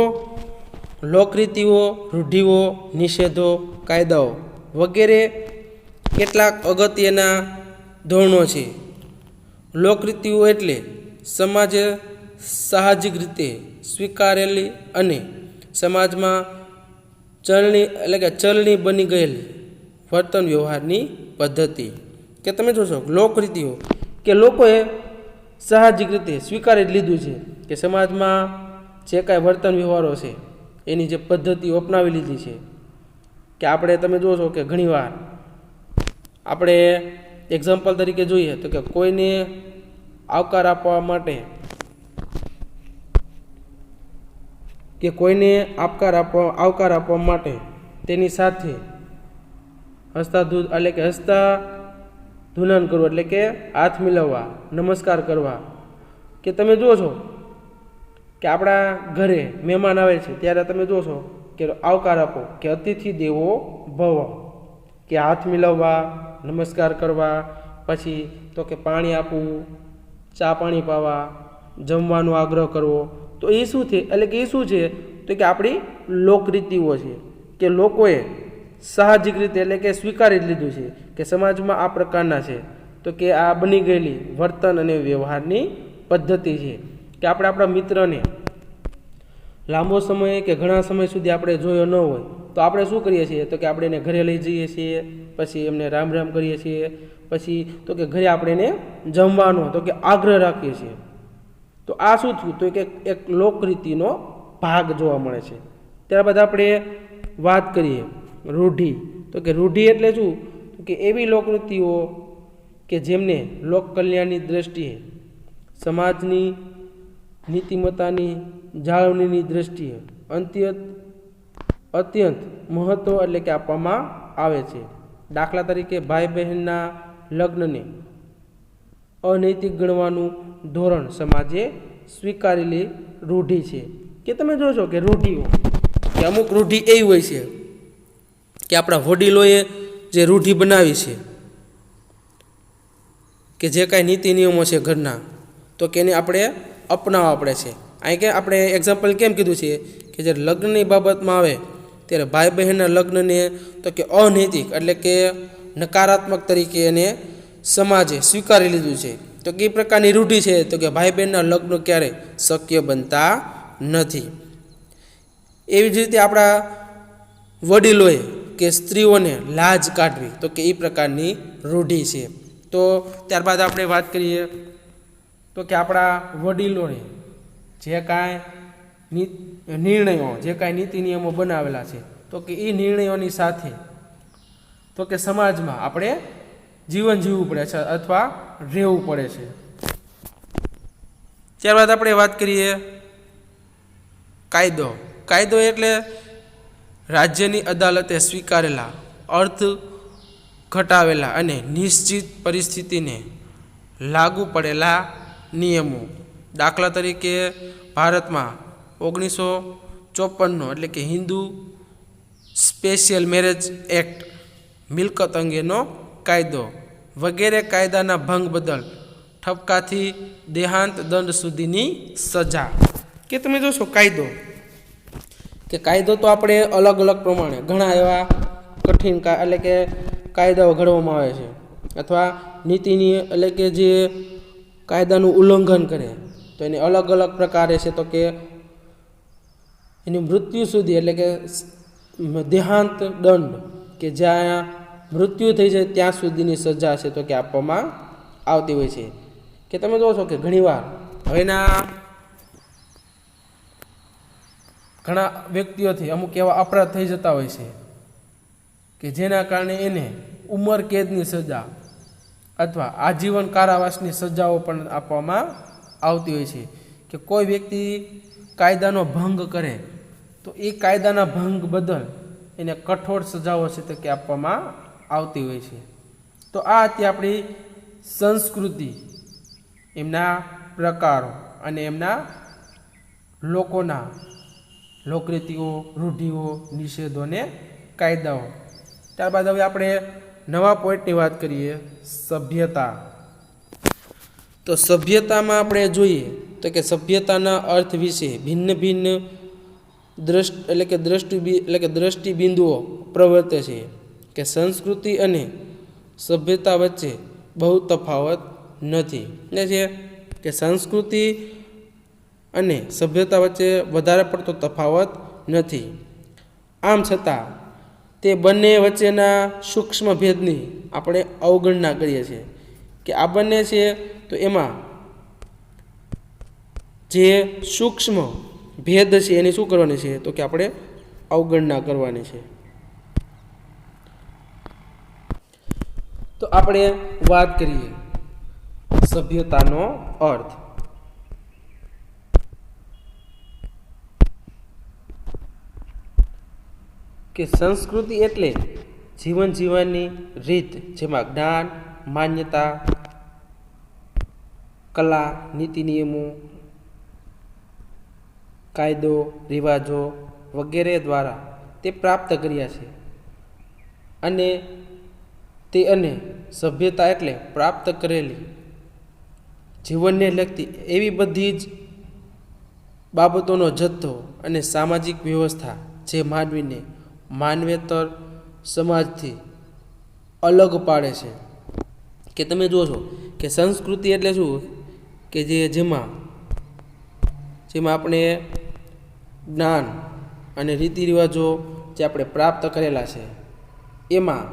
લોકરીતિઓ, રૂઢિઓ, નિષેધો, કાયદાઓ વગેરે કેટલાક અગત્યના ધોરણો છે. લોકરીતિઓ એટલે સમાજે સાહજિક રીતે સ્વીકારેલી અને સમાજમાં ચલણી બની ગયેલી વર્તન વ્યવહારની પદ્ધતિ. કે તમે જોશો લોકરીતિઓ કે લોકોએ સાહજિક રીતે સ્વીકારી લીધું છે કે સમાજમાં જે કાંઈ વર્તન વ્યવહારો છે એની જે પદ્ધતિઓ અપનાવી લીધી છે. કે આપણે તમે જોશો કે ઘણીવાર આપણે એક્ઝામ્પલ તરીકે જોઈએ તો કે કોઈને આવકાર આપવા માટે આવકાર આપવા માટે તેની સાથે હસ્તા ધૂનન કરવું, એટલે કે હાથ મિલાવવા, નમસ્કાર કરવા. કે તમે જુઓ છો કે આપણા ઘરે મહેમાન આવે છે ત્યારે તમે જોશો કે આવકાર આપો કે અતિથિ દેવો ભવ, કે હાથ મિલાવવા, નમસ્કાર કરવા, પછી તો કે પાણી આપવું, ચા પાણી પાવા, જમવાનો આગ્રહ કરવો. તો એ શું છે, એટલે કે એ શું છે તો કે આપણી લોકરીતિઓ છે કે લોકોએ સાહજિક રીતે એટલે કે સ્વીકારી લીધું છે કે સમાજમાં આ પ્રકારના છે. તો કે આ બની ગયેલી વર્તન અને વ્યવહારની પદ્ધતિ છે. કે આપણે આપણા મિત્રને લાંબો સમય કે ઘણા સમય સુધી આપણે જોયો ન હોય તો આપણે શું કરીએ છીએ તો કે આપણે એને ઘરે લઈ જઈએ છીએ, પછી એમને રામ રામ કરીએ છીએ, પછી તો કે ઘરે આપણે એને જમવાનો તો કે આગ્રહ રાખીએ છીએ. તો આ શું થયું તો કે એક લોકરીતિનો ભાગ જોવા મળે છે. ત્યારબાદ આપણે વાત કરીએ રૂઢિ. તો કે રૂઢિ એટલે શું તો કે એવી લોકરીતિઓ કે જેમને લોક કલ્યાણની દ્રષ્ટિએ, સમાજની નીતિમત્તાની જાળવણીની દ્રષ્ટિએ અત્યંત મહત્ત્વ એટલે કે આપવામાં આવે છે. દાખલા તરીકે ભાઈ બહેનના લગ્નને અનૈતિક ગણવાનું ધોરણ સમાજે સ્વીકારેલી રૂઢિ છે. કે તમે જોશો કે રૂઢિઓ કે અમુક રૂઢિ એવી હોય છે કે આપણા વડીલોએ જે રૂઢિ બનાવી છે કે જે કાંઈ નીતિ નિયમો છે ઘરના તો કે એને આપણે અપનાવવા પડે છે. અહીં કે આપણે એક્ઝામ્પલ કેમ કીધું છે કે જ્યારે લગ્નની બાબતમાં આવે ત્યારે ભાઈ બહેનના લગ્નને તો કે અનૈતિક એટલે કે નકારાત્મક તરીકે એને સમાજે સ્વીકારી લીધું છે. તો કઈ પ્રકારની રૂઢિ છે તો કે ભાઈ બહેનના લગ્ન ક્યારે શક્ય બનતા નથી. એવી જ રીતે આપણા વડીલોએ કે સ્ત્રીઓને લાજ કાઢવી તો કે એ પ્રકારની રૂઢિ છે. તો ત્યારબાદ આપણે વાત કરીએ તો કે આપણા વડીલોએ જે કાંઈ નિર્ણયો, જે કાંઈ નીતિ નિયમો બનાવેલા છે તો કે એ નિર્ણયોની સાથે તો કે સમાજમાં આપણે જીવન જીવવું પડે છે અથવા રહેવું પડે છે. ત્યારબાદ આપણે વાત કરીએ કાયદો. કાયદો એટલે રાજ્યની અદાલતે સ્વીકારેલા, અર્થ ઘટાવેલા અને નિશ્ચિત પરિસ્થિતિને લાગુ પડેલા નિયમો. દાખલા તરીકે ભારતમાં 1954નો એટલે કે હિન્દુ સ્પેશિયલ મેરેજ એક્ટ, મિલકત અંગેનો કાયદો વગેરે કાયદાના ભંગ બદલ ઠપકાથી દેહાંત દંડ સુધીની સજા. કે તમે જોશો કાયદો કે કાયદો તો આપણે અલગ અલગ પ્રમાણે ઘણા એવા કઠિન એટલે કે કાયદાઓ ઘડવામાં આવે છે, અથવા નીતિની એટલે કે જે કાયદાનું ઉલ્લંઘન કરે તો એને અલગ અલગ પ્રકારે છે તો કે એની મૃત્યુ સુધી એટલે કે દેહાંત દંડ કે જ્યાં મૃત્યુ થઈ જાય ત્યાં સુધીની સજા છે તો કે આપવામાં આવતી હોય છે. કે તમે જોશો કે ઘણીવાર હવેના ઘણા વ્યક્તિઓથી અમુક એવા અપરાધ થઈ જતા હોય છે કે જેના કારણે એને ઉંમર કેદની સજા અથવા આજીવન કારાવાસની સજાઓ પણ આપવામાં આવતી હોય છે. કે કોઈ વ્યક્તિ કાયદાનો ભંગ કરે તો એ કાયદાના ભંગ બદલ એને કઠોર સજાઓ છે તો કે આપવામાં આવતી હોય છે. તો આ હતી આપણી સંસ્કૃતિ, એમના પ્રકારો અને એમના લોકોના લોકરીતિઓ, રૂઢિઓ, નિષેધો ને કાયદાઓ. ત્યારબાદ હવે આપણે નવા પોઈન્ટની વાત કરીએ, સભ્યતા. તો સભ્યતામાં આપણે જોઈએ તો કે સભ્યતાના અર્થ વિશે ભિન્ન ભિન્ન દ્રષ્ટિબિંદુઓ પ્રવર્તે છે કે સંસ્કૃતિ અને સભ્યતા વચ્ચે બહુ તફાવત નથી. એટલે છે કે સંસ્કૃતિ અને સભ્યતા વચ્ચે વધારે પડતો તફાવત નથી. આમ છતાં તે બંને વચ્ચેના સૂક્ષ્મ ભેદની આપણે અવગણના કરીએ છીએ કે આ બંને છે તો એમાં જે સૂક્ષ્મ ભેદ છે એની શું કરવાની છે તો કે આપણે અવગણના કરવાની છે. તો આપણે વાત કરીએ સભ્યતાનો અર્થ. કે સંસ્કૃતિ એટલે જીવન જીવવાની રીત, જેમાં જ્ઞાન, માન્યતા, કલા, નીતિ નિયમો, કાયદો, રિવાજો વગેરે દ્વારા તે પ્રાપ્ત કર્યા છે. અને સભ્યતા એટલે પ્રાપ્ત કરેલી જીવનને લગતી એવી બધી જ બાબતોનો જથ્થો અને સામાજિક વ્યવસ્થા જે માનવીને માનવેતર સમાજથી અલગ પાડે છે. કે તમે જુઓ છો કે સંસ્કૃતિ એટલે શું કે જેમાં આપણે જ્ઞાન અને રીતિ રિવાજો જે આપણે પ્રાપ્ત કરેલા છે, એમાં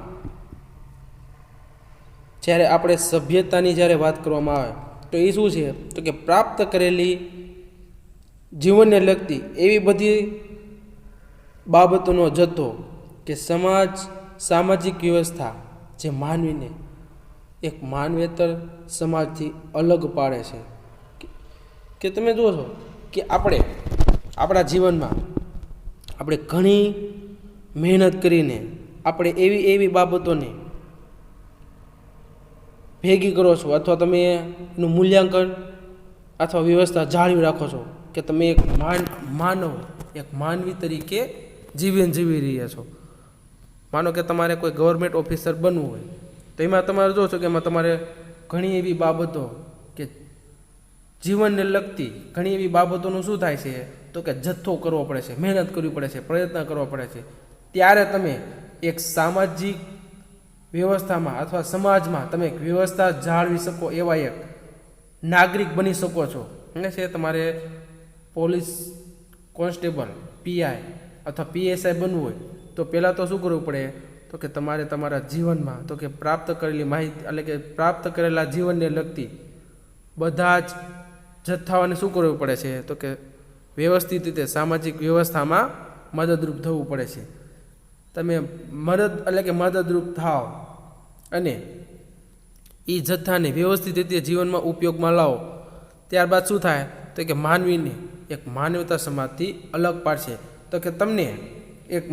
જ્યારે આપણે સભ્યતાની જ્યારે વાત કરવામાં આવે તો એ શું છે તો કે પ્રાપ્ત કરેલી જીવનને લગતી એવી બધી બાબતોનો જથ્થો કે સામાજિક વ્યવસ્થા જે માનવીને એક માનવેતર સમાજથી અલગ પાડે છે. કે તમે જુઓ છો કે આપણે આપણા જીવનમાં આપણે ઘણી મહેનત કરીને આપણે એવી બાબતોને ભેગી કરો છો, અથવા તમે એનું મૂલ્યાંકન અથવા વ્યવસ્થા જાળવી રાખો છો કે તમે એક માનવી તરીકે જીવન જીવી રહ્યા છો. માનો કે તમારે કોઈ ગવર્મેન્ટ ઓફિસર બનવું હોય તો એમાં તમારે જો છો કે એમાં તમારે ઘણી એવી બાબતો કે જીવનને લગતી ઘણી એવી બાબતોનું શું થાય છે તો કે જથ્થો કરવો પડે છે, મહેનત કરવી પડે છે, પ્રયત્ન કરવો પડે છે. ત્યારે તમે એક સામાજિક વ્યવસ્થામાં અથવા સમાજમાં તમે એક વ્યવસ્થા જાળવી શકો એવા એક નાગરિક બની શકો છો. એટલે છે તમારે પોલીસ કોન્સ્ટેબલ, પીઆઈ અથવા પીએસઆઈ બનવું હોય તો પહેલાં તો શું કરવું પડે તો કે તમારે તમારા જીવનમાં તો કે પ્રાપ્ત કરેલી માહિતી એટલે કે પ્રાપ્ત કરેલા જીવનને લગતી બધા જ જથ્થાઓને શું કરવું પડે છે તો કે વ્યવસ્થિત રીતે સામાજિક વ્યવસ્થામાં મદદરૂપ થવું પડે છે. તમે મદદરૂપ થાવ અને એ જથ્થાને વ્યવસ્થિત રીતે જીવનમાં ઉપયોગમાં લાવો, ત્યારબાદ શું થાય તો કે માનવીને એક માનવતા સમાજથી અલગ પાડશે. તો કે તમને એક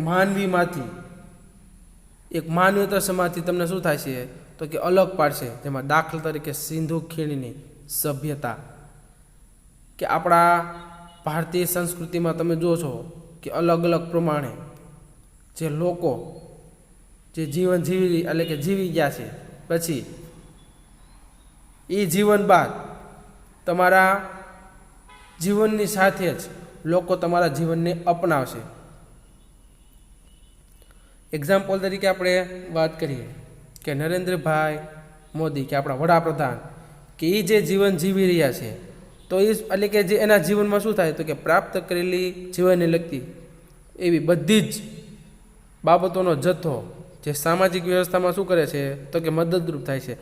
માનવતા સમાજથી તમને શું થાય છે તો કે અલગ પાડશે. જેમાં દાખલા તરીકે સિંધુ ખીણની સભ્યતા કે આપણા ભારતીય સંસ્કૃતિમાં તમે જો છો કે અલગ અલગ પ્રમાણે જે લોકો જે જીવન જીવી ગયા છે, પછી એ જીવન બાદ તમારા જીવનની સાથે જ લોકો તમારા જીવનને અપનાવશે. એક્ઝામ્પલ તરીકે આપણે વાત કરીએ કે નરેન્દ્રભાઈ મોદી કે આપણા વડાપ્રધાન કે એ જે જીવન જીવી રહ્યા છે તો એ એટલે કે જે એના જીવનમાં શું થાય તો કે પ્રાપ્ત કરેલી જીવનને લગતી એવી બધી જ બાબતોનો જથ્થો જે સામાજિક વ્યવસ્થામાં શું કરે છે તો કે મદદરૂપ થાય છે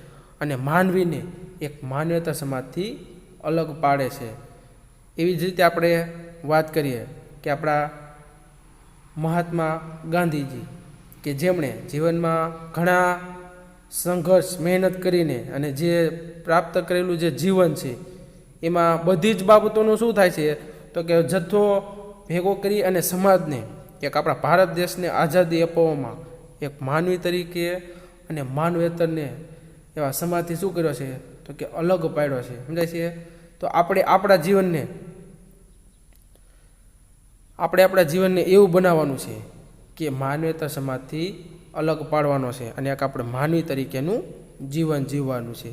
અને માનવીને એક માનવતા સમાજથી અલગ પાડે છે. એવી જ રીતે આપણે વાત કરીએ કે આપણા મહાત્મા ગાંધીજી કે જેમણે જીવનમાં ઘણા સંઘર્ષ મહેનત કરીને અને જે પ્રાપ્ત કરેલું જે જીવન છે એમાં બધી જ બાબતોનું શું થાય છે તો કે જથ્થો ભેગો કરી અને સમાજને એક આપણા ભારત દેશને આઝાદી અપાવવામાં એક માનવી તરીકે અને માનવેતરને એવા સમાજથી શું કર્યો છે તો કે અલગ પાડ્યો છે. સમજાય છે? તો આપણે આપણા જીવનને એવું બનાવવાનું છે કે માનવેતર સમાજથી અલગ પાડવાનો છે અને એક આપણે માનવી તરીકેનું જીવન જીવવાનું છે.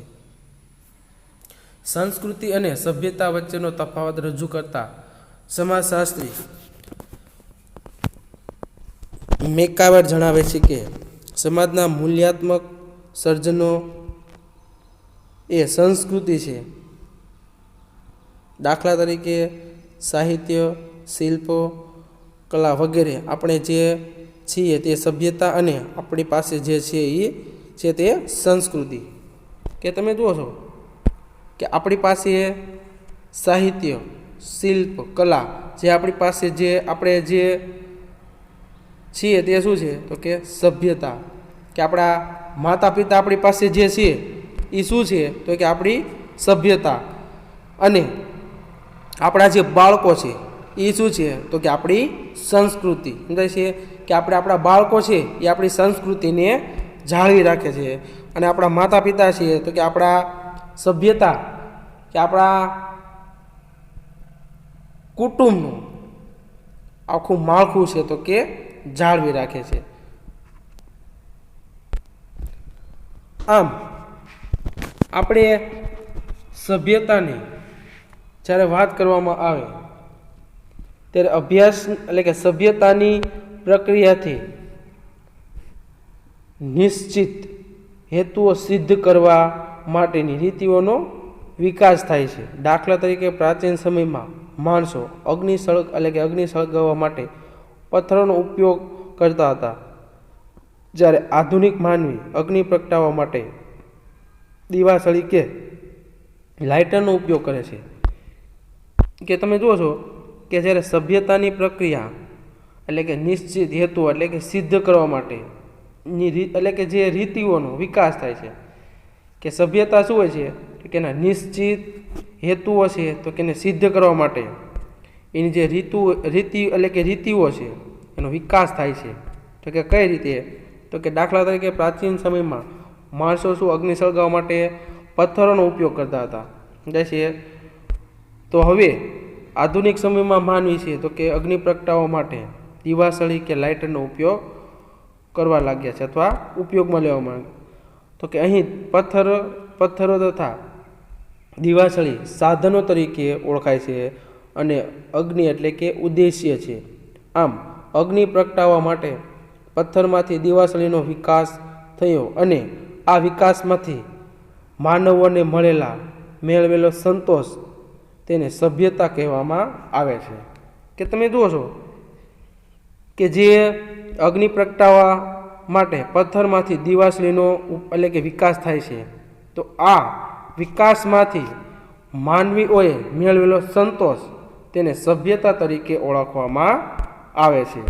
સંસ્કૃતિ અને સભ્યતા વચ્ચેનો તફાવત રજૂ કરતા સમાજશાસ્ત્રી મેકાવર જણાવે છે કે સમાજના મૂલ્યાત્મક સર્જનો એ સંસ્કૃતિ છે. દાખલા તરીકે સાહિત્ય, શિલ્પો, કલા વગેરે આપણે જે છીએ તે સભ્યતા અને આપણી પાસે જે છે એ છે તે સંસ્કૃતિ. કે તમે જુઓ છો કે આપણી પાસે સાહિત્ય, શિલ્પ, કલા જે આપણી પાસે જે આપણે જે છીએ તે શું છે તો કે સભ્યતા. કે આપણા માતા પિતા આપણી પાસે જે છે એ શું છે તો કે આપણી સભ્યતા. અને આપણા જે બાળકો છે એ શું છે તો કે આપણી સંસ્કૃતિ. સમજાય છે કે આપણે આપણા બાળકો છે એ આપણી સંસ્કૃતિને જાળવી રાખે છે. અને આપણા માતા પિતા છે તો કે આપણા સભ્યતા કે આપણા કુટુંબનું આખું માળખું છે તો કે જાળવી રાખે છે. આમ આપણે સભ્યતાની જ્યારે વાત કરવામાં આવે ત્યારે અભ્યાસ એટલે કે સભ્યતાની પ્રક્રિયાથી નિશ્ચિત હેતુઓ સિદ્ધ કરવા માટેની રીતિઓનો વિકાસ થાય છે. દાખલા તરીકે પ્રાચીન સમયમાં માણસો અગ્નિ સળગાવવા માટે પથ્થરોનો ઉપયોગ કરતા હતા, જ્યારે આધુનિક માનવી અગ્નિ પ્રગટાવવા માટે દીવાસળી કે લાઇટરનો ઉપયોગ કરે છે. કે તમે જુઓ છો કે જ્યારે સભ્યતાની પ્રક્રિયા એટલે કે નિશ્ચિત હેતુ એટલે કે સિદ્ધ કરવા માટેની રીત એટલે કે જે રીતિઓનો વિકાસ થાય છે. કે સભ્યતા શું હોય છે કે એના નિશ્ચિત હેતુઓ છે તો કે એને સિદ્ધ કરવા માટે એની જે રીતિ એટલે કે રીતિઓ છે એનો વિકાસ થાય છે. તો કે કઈ રીતે તો કે દાખલા તરીકે પ્રાચીન સમયમાં માણસો શું અગ્નિ સળગાવવા માટે પથ્થરોનો ઉપયોગ કરતા હતા છે. તો હવે આધુનિક સમયમાં માનવી છે તો કે અગ્નિ પ્રગટાવવા માટે દીવાસળી કે લાઇટરનો ઉપયોગ કરવા લાગ્યા છે અથવા ઉપયોગમાં લેવામાં આવે. તો કે અહીં પથ્થરો તથા દીવાસળી સાધનો તરીકે ઓળખાય છે અને અગ્નિ એટલે કે ઉદ્દેશ્ય છે. આમ અગ્નિ પ્રગટાવવા માટે પથ્થરમાંથી દીવાસળીનો વિકાસ થયો અને આ વિકાસમાંથી માનવોને મેળવેલો સંતોષ તેને સભ્યતા કહેવામાં આવે છે. કે તમે જુઓ છો કે જે અગ્નિ પ્રગટાવવા માટે પથ્થરમાંથી દીવાસળીનો એટલે કે વિકાસ થાય છે, તો આ વિકાસમાંથી માનવીઓએ મેળવેલો સંતોષ તેને સભ્યતા તરીકે ઓળખવામાં આવે છે.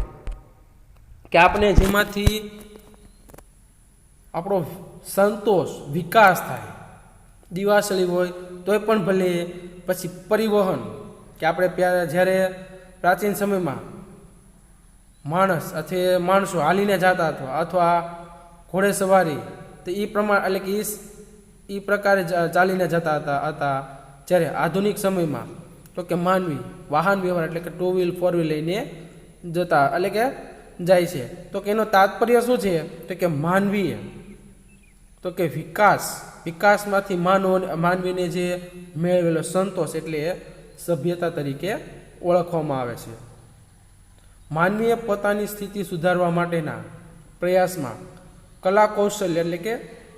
કે આપણે જેમાંથી આપણો સંતોષ વિકાસ થાય, દીવાસળી હોય તોય પણ ભલે, પછી પરિવહન કે આપણે જ્યારે પ્રાચીન સમયમાં માણસો હાલીને જતા અથવા ઘોડે સવારી તો એ પ્રમાણે એટલે કે એ પ્રકારે ચાલીને જતા હતા. જ્યારે આધુનિક સમયમાં તો કે માનવી વાહન વ્યવહાર એટલે કે 2 વ્હીલ 4 વ્હીલ લઈને જતા એટલે કે જાય છે. તો કે એનો તાત્પર્ય શું છે તો કે માનવીએ તો કે વિકાસમાંથી માનવીને જે મેળવેલો સંતોષ એટલે સભ્યતા તરીકે ઓળખવામાં આવે છે. માનવીએ પોતાની સ્થિતિ સુધારવા માટેના પ્રયાસમાં કલા કૌશલ્ય એટલે કે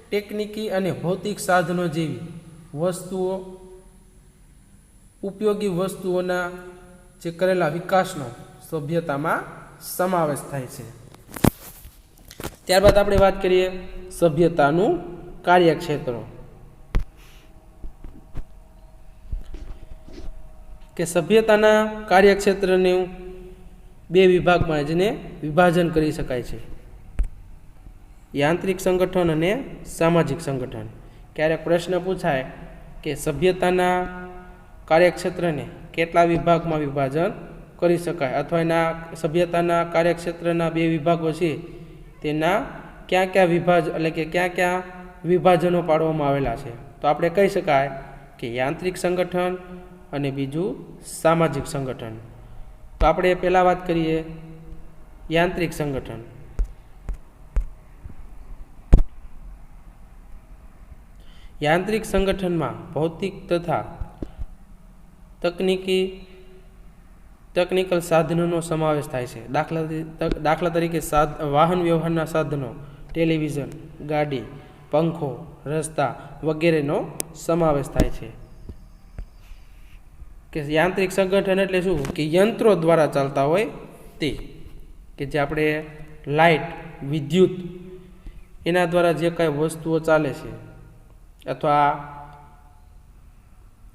ટેકનિકી અને ભૌતિક સાધનો જેવી ઉપયોગી વસ્તુઓના જે કરેલા વિકાસનો સભ્યતામાં સમાવેશ થાય છે. ત્યારબાદ આપણે વાત કરીએ સભ્યતાનું કાર્યક્ષેત્રો. કે સભ્યતાના કાર્યક્ષેત્રને 2 વિભાગમાં જેને વિભાજન કરી શકાય છે: યાંત્રિક સંગઠન અને સામાજિક સંગઠન. ક્યારેક પ્રશ્ન પૂછાય કે સભ્યતાના કાર્યક્ષેત્રને કેટલા વિભાગમાં વિભાજન કરી શકાય અથવા એના સભ્યતાના કાર્યક્ષેત્રના 2 વિભાગો છે તેના ક્યાં વિભાજનો પાડવામાં આવેલા છે. તો આપણે કહી શકાય કે યાંત્રિક સંગઠન અને બીજું સામાજિક સંગઠન. તો આપણે પહેલાં વાત કરીએ યાંત્રિક સંગઠન. યાંત્રિક સંગઠનમાં ભૌતિક તથા ટેકનિકલ સાધનોનો સમાવેશ થાય છે. દાખલા તરીકે વાહન વ્યવહારના સાધનો, ટેલિવિઝન, ગાડી, પંખો, રસ્તા વગેરેનો સમાવેશ થાય છે. કે યાંત્રિક સંગઠન એટલે શું? કે યંત્રો દ્વારા ચાલતા હોય તે, કે જે આપણે લાઇટ, વિદ્યુત એના દ્વારા જે કાંઈ વસ્તુઓ ચાલે છે અથવા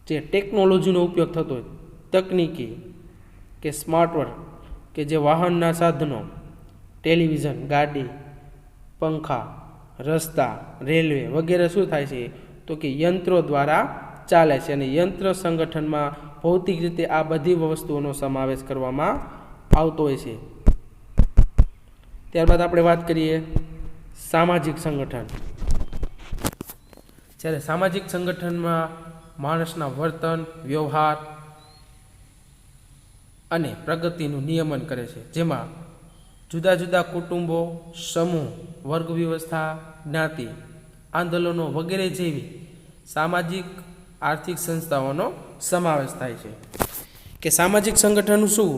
જે ટેકનોલોજીનો ઉપયોગ થતો હોય, તકનીકી કે સ્માર્ટ વર્ક, કે જે વાહનના સાધનો, ટેલિવિઝન, ગાડી, પંખા, રસ્તા, રેલવે વગેરે શું થાય છે? તો કે યંત્રો દ્વારા ચાલે છે. અને યંત્ર સંગઠનમાં ભૌતિક રીતે આ બધી વસ્તુઓનો સમાવેશ કરવામાં આવતો હોય છે. ત્યારબાદ આપણે વાત કરીએ સામાજિક સંગઠન. જ્યારે સામાજિક સંગઠનમાં માણસના વર્તન, વ્યવહાર અને પ્રગતિનું નિયમન કરે છે, જેમાં જુદા જુદા કુટુંબો, સમૂહ, વર્ગ વ્યવસ્થા, જ્ઞાતિ, આંદોલનો વગેરે જેવી સામાજિક આર્થિક સંસ્થાઓનો સમાવેશ થાય છે. કે સામાજિક સંગઠન શું?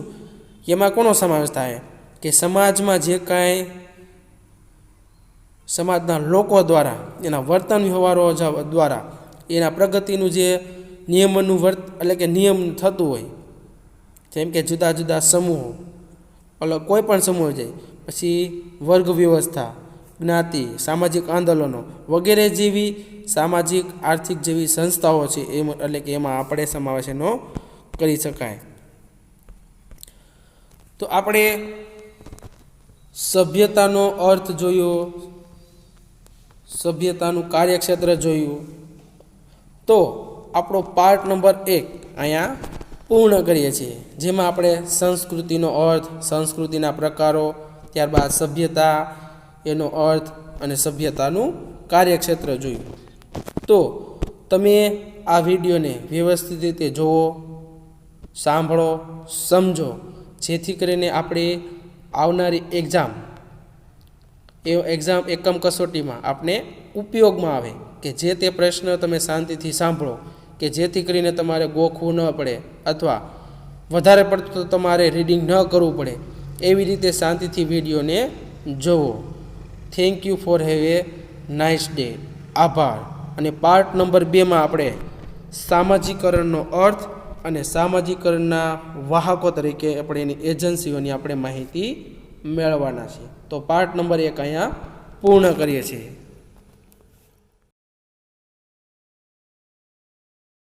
એમાં કોનો સમાવેશ થાય? કે સમાજમાં જે કાંઈ સમાજના લોકો દ્વારા એના વર્તન વ્યવહારો દ્વારા એના પ્રગતિનું જે નિયમનનું એટલે કે નિયમ થતું હોય, જેમ કે જુદા જુદા સમૂહો, કોઈ પણ સમૂહ જાય, પછી વર્ગ વ્યવસ્થા, જ્ઞાતિ, સામાજિક આંદોલનો વગેરે જેવી સામાજિક આર્થિક જેવી સંસ્થાઓ છે, એટલે કે એમાં આપણે સમાવેશ એનો કરી શકાય. તો આપણે સભ્યતાનો અર્થ જોયો, સભ્યતાનું કાર્યક્ષેત્ર જોયું. તો આપણો પાર્ટ નંબર 1 અહીંયા પૂર્ણ કરીએ છીએ, જેમાં આપણે સંસ્કૃતિનો અર્થ, સંસ્કૃતિના પ્રકારો, ત્યારબાદ સભ્યતા, એનો અર્થ અને સભ્યતાનું કાર્યક્ષેત્ર જોયું. તો તમે આ વિડીયોને વ્યવસ્થિત રીતે જુઓ, સાંભળો, સમજો, જેથી કરીને આપણે આવનારી એક્ઝામ એકમ કસોટીમાં આપણે ઉપયોગમાં આવે, કે જે તે પ્રશ્ન તમે શાંતિથી સાંભળો, કે જેથી કરીને તમારે ગોખવું ન પડે અથવા વધારે પડતું તમારે રીડિંગ ન કરવું પડે, એવી રીતે શાંતિથી વિડીયોને જુઓ. Thank you for have a nice day. આભાર. અને પાર્ટ નંબર 2માં આપણે સામાજિકરણનો અર્થ અને સામાજિકરણના વાહકો તરીકે આપણે એની એજન્સીઓની આપણે માહિતી મેળવવાના છે. તો પાર્ટ નંબર 1 અહીંયા પૂર્ણ કરીએ છીએ.